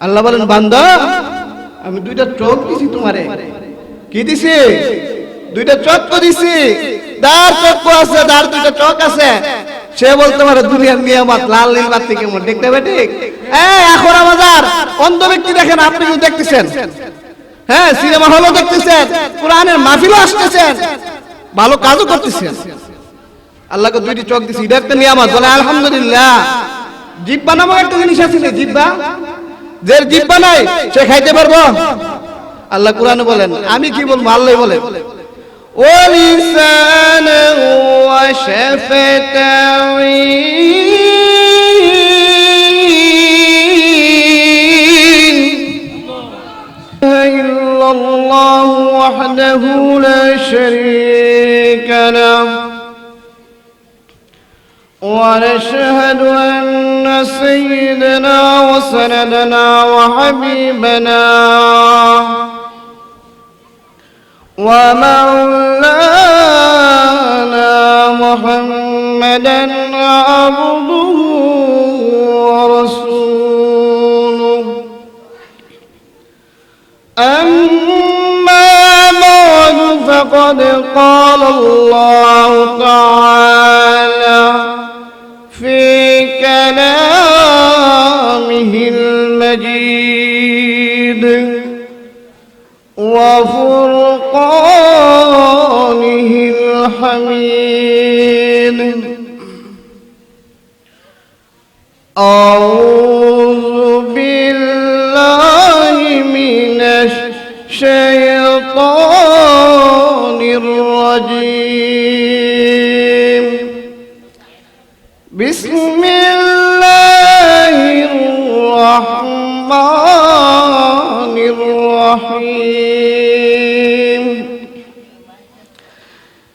আল্লাহ বলেন, বান্দা আমি দুইটা চোখ দিছি তোমারে। কি দিছি? দুইটা চক্ষু দিছি। দার চক্ষু আছে, দার দুইটা চোখ আছে। সে বলতে পারে দুনিয়ার নিয়ামত, লাল নীল বাতি কেমন, ঠিক না ঠিক? এখন আমাদের অন্ধ ব্যক্তি দেখেন, আপনি কিন্তু দেখতেছেন, হ্যাঁ সিনেমা হলও দেখতেছেন, কোরআনের মাহফিলও আসতেছেন, ভালো কাজও করতেছেন। আল্লাহকে দুইটি চোখ দিছি, এটা একটা নিয়ামত, বলে আলহামদুলিল্লাহ। জিহ্বা নামক একটা জিনিস আছে না, জিহ্বা, যে জিহ্বা নাই সে খাইতে পারবো? আল্লাহ কোরআনে বলেন, আমি কি বলবো, আল্লাহ বলেন ওয়ালিসানা ওয়া শাফাতাইন ইল্লাল্লাহু ওয়াহদাহু লা শারীকা লাহু ونشهد أن سيدنا وسندنا وحبيبنا ومولانا محمدا عبده ورسوله أما بعد فقد قال الله تعالى في كلامه المجيد وفرقانه الحميد أعوذ بالله من الشيطان الرجيم بسم الله الرحمن الرحيم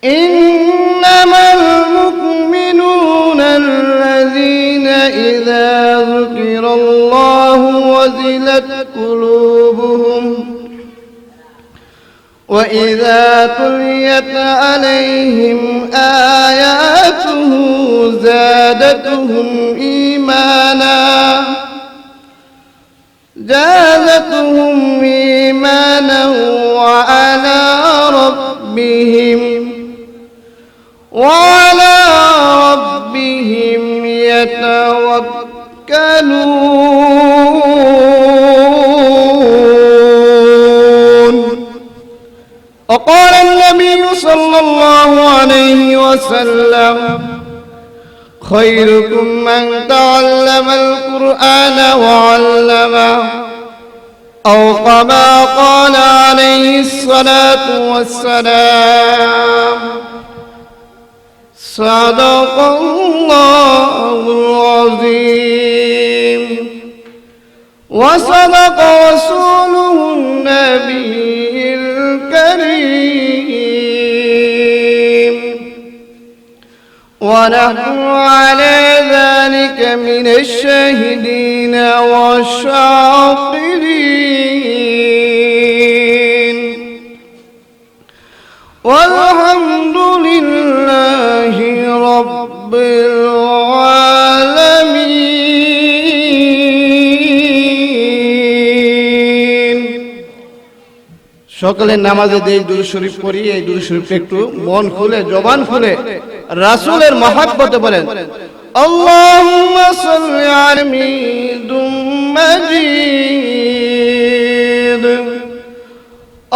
إنما المؤمنون الذين إذا ذكر الله وجلت قلوبهم وإذا تليت عليهم آياته زادتهم إيمانا وعلى ربهم يتوكلون. وقال النبي صلى الله عليه وسلم خيركم من تعلم القرآن وعلمه أو كما قال عليه الصلاة والسلام. صدق الله العظيم وصدق رسوله النبي الكريم ونحن على ذلك من الشاهدين والشاكرين والحمد لله رب العالمين. সকলের নামাজে এই দুরূদ শরীফ পড়ি, এই দুরূদ শরীফটা একটু মন খুলে, জবান খুলে রাসূলের মহব্বতে বলেন, আল্লাহুম্মা সাল্লি আলা হামিদুম মাজিদ,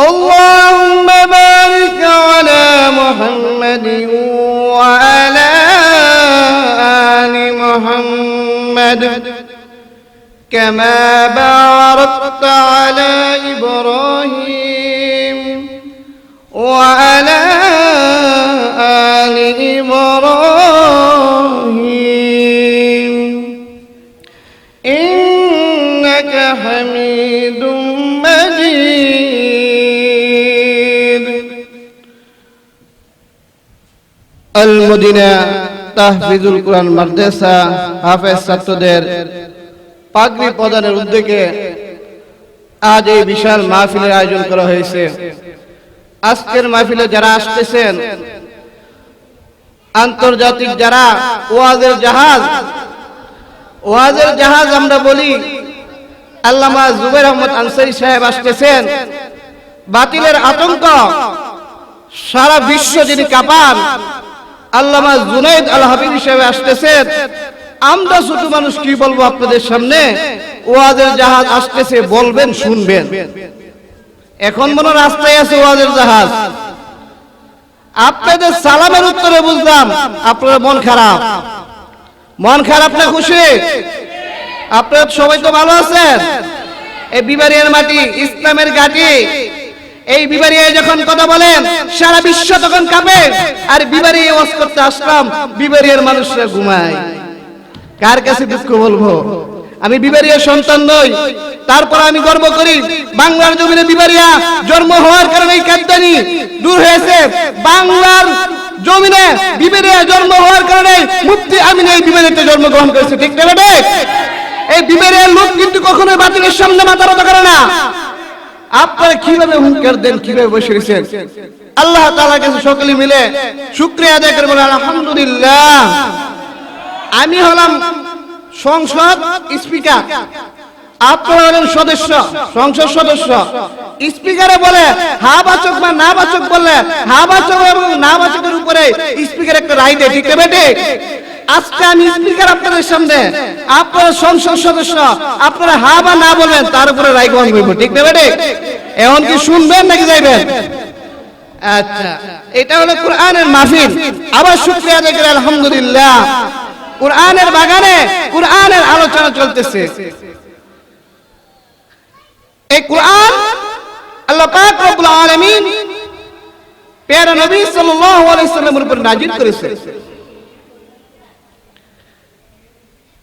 আল্লাহুম্মা বারিক আলা মুহাম্মাদিন ওয়া আলা আলি মুহাম্মাদ কামা বারাকতা আলা ইব্রাহিম ওয়া আলা আলি ইব্রাহিম ইন্নাকা হামিদুম মাজিদ. আল মদিনা তাহফিজুল কোরআন মাদ্রাসা হাফেজ ছাত্রদের পাগড়ি প্রদানের উদ্যোগে আজ এই বিশাল মাহফিলের আয়োজন করা হয়েছে। আজকের মাহফিলে যারা আসতেছেন, আন্তর্জাতিক যারা ওয়াজের জাহাজ আমরা বলি, আল্লামা জুবাইর আহমদ আনসারী সাহেব আসতেছেন। বাতিলের আতঙ্ক সারা বিশ্ব যিনি কাঁপান, আল্লামা জুনাইদ আল হাবিবি সাহেব আসতেছেন। আমরা ছোট মানুষ কি বলবো আপনাদের সামনে? ওয়াজের জাহাজ আসতেছে, বলবেন শুনবেন। এখন মনে রাস্তায় আছে ওয়াজের জাহাজ। আপনাদের সালামের উত্তরে বুঝলাম আপনার মন খারাপ। মন খারাপ না খুশি? আপনারা সবাই তো ভালো আছেন? এই বিবারিয়ার মাটি ইসলামের ঘাঁটি। এই বিবারিয়ায় যখন কথা বলেন সারা বিশ্ব তখন কাঁপে। আর বিবারিয়া ওয়াজ করতে আসলাম, বিবারিয়ার মানুষরা ঘুমায়। কার কাছে দুঃখ বলবো? আমি বিবারিয়ার সন্তান নই, তারপর আমি গর্ব করি বাংলার জমিনে বিবারিয়া জন্ম হওয়ার কারণে এই কাদ্দানি দূর হয়েছে। বাংলার জমিনে বিবারিয়া জন্ম হওয়ার কারণে মুফতি আমিন এই বিবারিয়াতে জন্মগ্রহণ করেছে। ঠিক না বেটা? এই বিবারিয়ার লোক কিন্তু কখনোই বাতিলের সামনে মাথা নত করে না। আপনারা কিভাবে হুঙ্কার দেন, কিভাবে বসে রয়েছেন? আল্লাহ তাআলার কাছে সকলে মিলে শুকরিয়া আদায় করে বলেন আলহামদুলিল্লাহ। আমি হলাম সংসদ স্পিকার, আপনারা হলেন সদস্য, সংসদ সদস্য। স্পিকারে বলে হা বাচক বা না বাচক, বললে হা বাচক এবং না বাচকের উপরে স্পিকার একটা রায় দেয়। ঠিক না বেটে? আজকে আমি স্পিকার আপনাদের সামনে, আপনারা সংসদ সদস্য, আপনারা হা বা না বলবেন, তার উপরে রায় গ্রহণ করবো। ঠিক না বেটে? এখন কি শুনবেন নাকি যাইবেন? আচ্ছা, এটা হলো কোরআনের মাহফিল। আবার শুকরিয়া আদায় করে আলহামদুলিল্লাহ। কোরআনের বাগানে কোরআনের আলোচনা চলতেছে। এই কোরআন আল্লাহ পাক রব্বুল আলামিন প্যারা নবী সাল্লাল্লাহু আলাইহি সাল্লামের উপর নাযিল করেছে।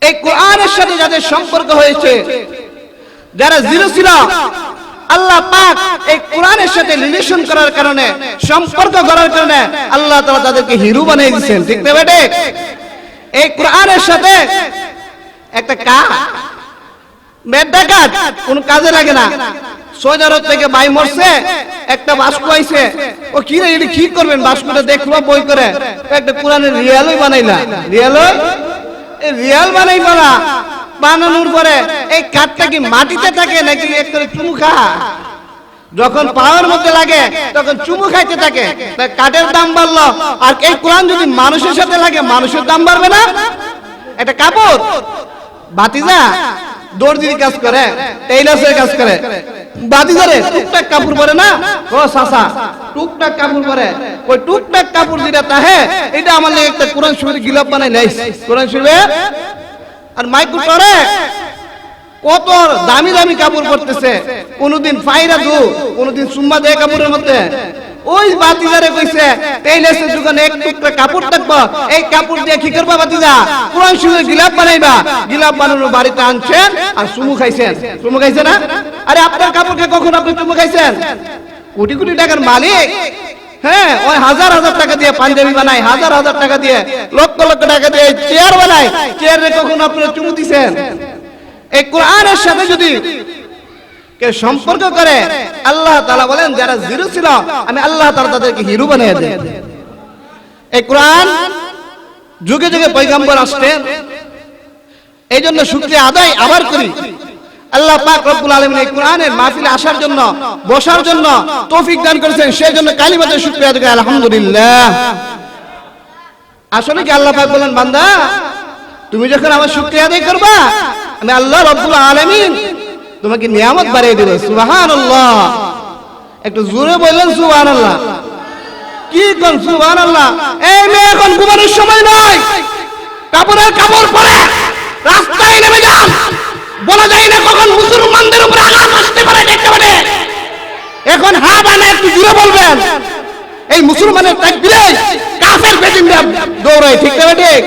এই কোরআনের সাথে যাদের সম্পর্ক হয়েছে, যারা জিরো ছিল, আল্লাহ পাক এই কোরআনের সাথে রিলেশন করার কারণে, সম্পর্ক করার কারণে আল্লাহ তাআলা তাদেরকে হিরো বানিয়ে দিয়েছেন। ঠিক না বেটে? এই কোরআনের সাথে একটা ডাকাত কোন কাজে লাগে না। সৌদি আরব থেকে ভাই মরছে, একটা বাস্ক আইছে, ও কি রে এটা কি করবেন? বাস্কটা দেখলো বই করে, একটা কোরআনের রিয়ালই বানাইলা। রিয়াল বানাইবা, বানানোর পরে এই কাঠটা কি মাটিতে থাকে নাকি একটা চুমু খা? যখন পাওয়ার মধ্যে লাগে তখন চুমু খাইতে থাকে, কাঠের দাম বাড়লো। আর এই কোরআন যদি মানুষের সাথে লাগে, মানুষের দাম বাড়বে না? একটা কাপড় বাতিজা দর্জির কাজ করে, টেইলার্সের কাজ করে, বাতিজারে টুকটাক কাপড় পরে না? ও সাসা টুকটাক কাপড় পরে, ওই টুকটাক কাপড় যেটা তাহে এটা আমার লাগে একটা কোরআন শরীফের গিলাপ বানাই নাই। কোরআন শরীফে আর মাইকু করে কত দামি দামি কাপড় পরতেছে, কোনদিন ফাইরা দু, কোনদিন সুম্মা দেয় কাপড়ের মধ্যে। ওই বাতিজারে কইছে টেইলার্সের দোকানে এক টুকরা কাপড় থাকবো, এই কাপড় দিয়ে কি করবা বাতিজা? কোরআন শরীফের গিলাপ বানাইবা। গিলাপ বানানোর বাড়িতে আনছেন আর চুমু খাইছেন। চুমু খাইছে না? আরে আপনার কাপড়কে কখন আপনি চুমু খাইছেন? কোটি কোটি টাকার মালিক। হ্যাঁ, ওই হাজার হাজার টাকা দিয়ে পাঞ্জাবি বানায়, হাজার হাজার টাকা দিয়ে, লক্ষ লক্ষ টাকা দিয়ে চেয়ার বানায়। চেয়ারে কখন আপনারা চুমু দিছেন? এই কোরআনের সাথে যদি কে সম্পর্ক করে, আল্লাহ তাআলা বলেন যারা জিরো ছিল আমি আল্লাহ তাআলা তাদেরকে হিরো বানিয়ে দেই। এই কোরআন যুগে যুগে পয়গম্বর আসতেন, এই জন্য শুকরিয়া আদায় আবার করি। আল্লাহ পাক রব্বুল আলামিন এই কোরআনের মাহফিলে আসার জন্য, বসার জন্য তৌফিক দান করেছেন, সেই জন্য কালিমাতে শুকরিয়া আদায় করি আলহামদুলিল্লাহ। আসলে কি আল্লাহ পাক বলেন বান্দা তুমি যখন আমার শুকরিয়া আদায় করবা, আমি আল্লাহ রব্বুল আলামিন তোমাকে নিয়ামত বাড়িয়ে দেব। সুবহানাল্লাহ। একটু জোরে বললেন সুবহানাল্লাহ। কি কোন সুবহানাল্লাহ? এই মেয়ে এখন ঘুমানোর সময় নয়, কাপড়ের কাপড় পরে রাস্তায় নেমে যান। বলা যায় না কখন মুসলমানদের উপরে আঘাত আসতে পারে। দেখতে পারে এখন হা বানা একটু জোরে বলবেন। এই মুসলমানের তাকবীরে কাফের বেদিনরা দৌড়ায়। ঠিক না ঠিক?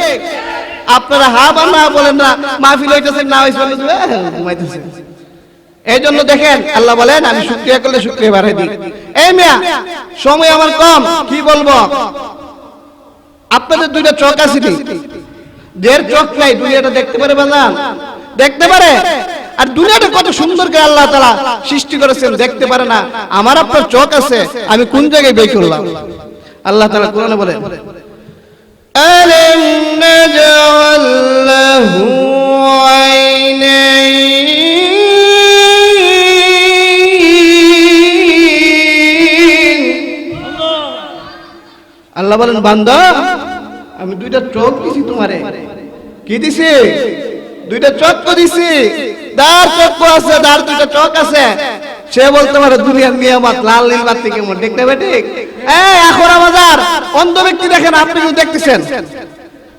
আপনারা হা বানা বলেন না, মাহফিল হইতেছে না হইছে ঘুমাইতেছে। এই জন্য দেখেন আল্লাহ বলেন আমি শুকরিয়া করলে শুকরিয়া বাড়াই দিই। এই মিয়া সময় আমার কম, কি বলবো? আপনাদের দুইটা চোখ আছে, যার চোখ নাই দুনিয়াটা দেখতে পারে বাজান? দেখতে পারে। আর দুনিয়াটা কত সুন্দর করে আল্লাহ তাআলা সৃষ্টি করেছেন, দেখতে পারে না? আমার আপনার চোখ আছে, আমি কোন জায়গায় বের করলাম? আল্লাহ তাআলা কোরআনে বলেন আলাম নাজআল লাহু আইনাইন আল্লাহ বলেন বান্দা আমি দুইটা চোখ দিছি তোমারে। কি দিছি? দুইটা চক্ষু দিছি। দার চক্ষু আছে, দার দুইটা চোখ আছে। সে বলতে পারে দুনিয়ার নিয়ামত লাল নীল বাতি কেমন, ঠিক না ঠিক? এখন বাজার অন্ধ ব্যক্তি দেখেন, আপনি কিন্তু দেখতেছেন,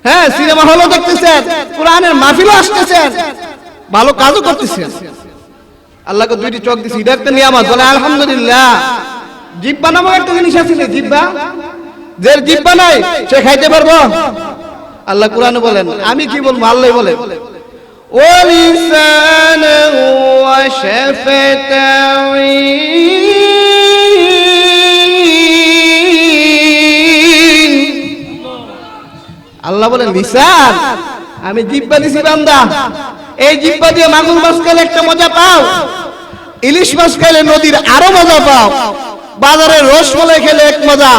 হ্যাঁ সিনেমা হলও দেখতেছেন, কোরআনের মাহফিলও আসতেছেন, ভালো কাজও করতেছেন। আল্লাহকে দুইটি চোখ দিছি, এটা একটা নিয়ামত, বলে আলহামদুলিল্লাহ। জিহ্বা নামক একটা জিনিস আছে না, জিহ্বা, যে জিহ্বা নাই সে খাইতে পারবো? আল্লাহ কোরআনে বলেন, আমি কি বলবো, আল্লাহ বলেন ওয়ালিসানাহু ওয়া শাফাতাইন। আল্লাহ বলেন লিসান, আমি জিহ্বা দিছি বান্দা, এই জিহ্বা দিয়ে মাগুর মাছ খেলে একটা মজা পাও, ইলিশ মাছ খেলে নদীর আরো মজা পাও, বাজারের রসমালাই খেলে এক মজা,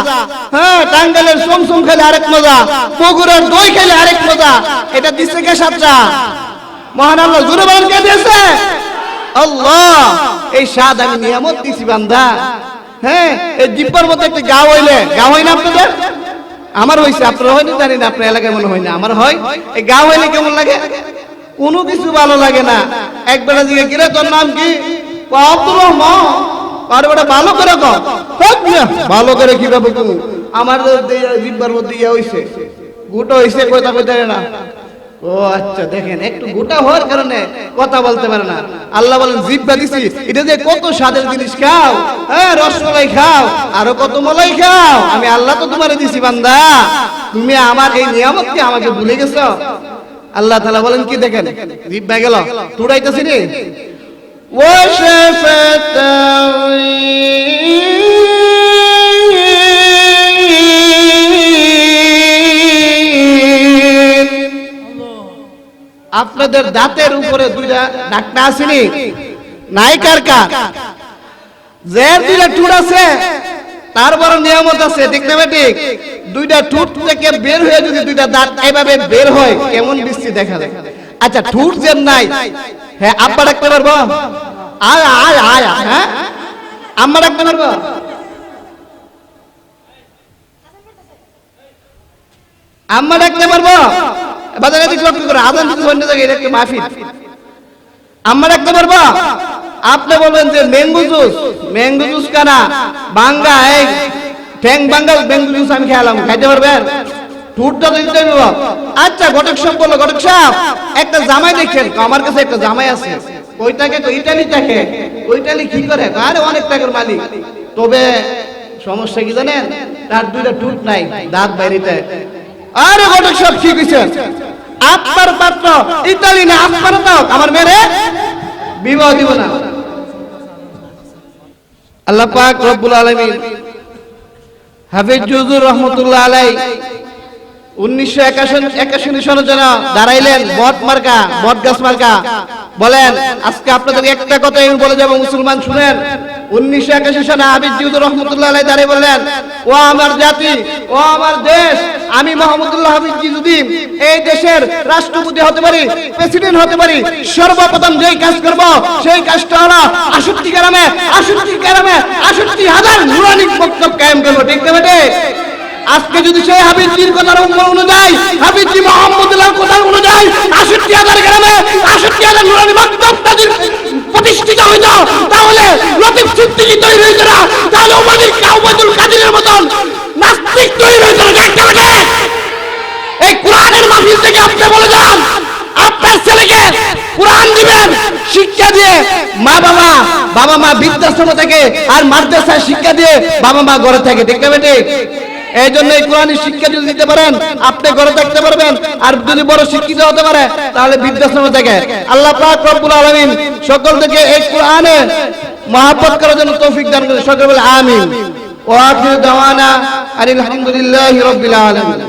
হ্যাঁ টাঙ্গাইলের চমচম খেলে আরেক মজা, বগুড়ার দই খেলে আরেক মজা। এটা দিচ্ছে কে? সাতটা মহান আল্লাহ। জোরে বলেন কে দিয়েছে? আল্লাহ। এই স্বাদ আমি নিয়ামত দিছি বান্দা। হ্যাঁ এই জিহ্বার মধ্যে একটা গা হইলে, গা হয় না আপনাদের? আমার হইছে, আপনার হয়নি জানি না, আপনার এলাকায় মনে হয় না, আমার হয়। এই গা হইলে কেমন লাগে? কোনো কিছু ভালো লাগে না। একবার জিজ্ঞেস কিরে তোর নাম কি? আব্দুর রহমান। আর বড় ভালো করে কও, ভালো করে কিভাবে তুমি? আমার জিহ্বার মধ্যে ইয়া হইছে, গুটা হইছে, কথা কইতে না। ও আচ্ছা, দেখেন একটু গোটা হওয়ার কারণে কথা বলতে পারে না। আল্লাহ বলেন জিহ্বা দিছি, এটা যে কত স্বাদের জিনিস খাও, হ্যাঁ রসমালাই খাও, আরো কত মলাই খাও, আমি আল্লাহ তো তোমারে দিছি বান্দা, তুমি আমার এই নিয়ামত কি আমাকে ভুলে গেছো? আল্লাহ তাআলা বলেন কি দেখেন, জিহ্বা গেল টুড়াইতেছি রে ওয়া শাফাতাইন। আপনাদের দাঁতের উপরে দুইটা ডাকটা আসেনি নাই? কার কার? যে দুইটা ঠোঁট আছে তার বড় নিয়ামত আছে, ঠিক না ঠিক? দুইটা ঠোঁট থেকে বের হয়ে যদি দুইটা দাঁত এইভাবে বের হয় কেমন বিশ্রী দেখা যায়। আচ্ছা ঠোঁট যে নাই, হ্যাঁ আব্বা ডাকতে পারবো? আয় আয় আয়, হ্যাঁ আম্মা ডাকতে পারবো? আম্মা ডাকতে পারবো? বাজারে দিকে লক্ষ্য করে আদান দিতে অন্য জায়গায়, এটা একটা মাহফিল। আম্মা ডাকতে পারবো? আপনি বলবেন যে ম্যাঙ্গো জুস, ম্যাঙ্গো জুস কানা বাঙ্গা, এই ঠ্যাং বাঙ্গা ম্যাঙ্গো জুস আমি খেলাম, খাইতে পারবেন? ঠুটটা দিতে পারবো? আচ্ছা ঘটক সাহেব বললো, ঘটক সাহেব একটা জামাই দেখেন, আমার কাছে একটা জামাই আছে, ওইটাকে তো ইটালি থাকে, ওইটালি কি করে? আরে অনেক টাকার মালিক, তবে সমস্যা কি জানেন, তার দুইটা ঠুট নাই, দাঁত বাইরেতে। আরে ঘটক সাহেব ঠিক হইছে, আপনার পাত্র ইতালি না, আপনার দাও, আমার মেরে বিবাহ দিব না। আল্লাহ পাক রব্বুল আলামিন হাফেজ হুজুর রাহমাতুল্লাহ আলাইহি 1981 সনে যেন দাঁড়াইলেন বট মার্কা, বট গাছ মার্কা। বলেন আজকে আপনাদের একটা কথা আমি বলে যাব, মুসলমান শুনেন। 1981 সনে হাফেজ হুজুর রাহমাতুল্লাহ আলাইহি দাঁড়িয়ে বললেন, ও আমার জাতি, ও আমার দেশ, আমি মাহমুদুল্লাহ হাফিজ যদি এই দেশের রাষ্ট্রপতি হতে পারি, প্রেসিডেন্ট হতে পারি, সর্বপ্রথম যেই কাজ করব সেই কাজটা হলো 68 গ্রামে 68,000 নুরানি মক্তব কায়েম করব, ঠিক না বেটে? আজকে যদি সেই হাফিজজির কথা অনুযায়ী, হাফিজজি মুহাম্মদুল্লাহর কথা অনুযায়ী 68,000 গ্রামে 68,000 নুরানি মক্তব প্রতিষ্ঠিত হইত, তাহলে লতিফ সিদ্দিকী তৈরি হইত না, তাহলে ওবায়দুল কাদিরের মতন নাস্তিক তৈরি হইত না। এই কোরআনের মাহফিল থেকে আপনি বলে যান, আপনার ছেলেকে কোরআন দিবেন, শিক্ষা দিয়ে বাবা মা বৃদ্ধাশ্রম থেকে আর মাদ্রাসায় শিক্ষা দিয়ে বাবা মা ঘরে থাকে, ঠিক না বেটে? এই জন্য এই কোরআনের শিক্ষা যদি দিতে পারেন আপনি ঘরে থাকতে পারবেন, আর যদি বড় শিক্ষিত হতে পারে তাহলে বৃদ্ধাশ্রম থেকে। আল্লাহ পাক রব্বুল আলামিন সকল থেকে এই কোরআনে মহব্বত করার জন্য তৌফিক দান করেন। সকলে বলে আমিন। ওয়া আখিরু দাওয়ানা আলহামদুলিল্লাহি রাব্বিল আলামিন।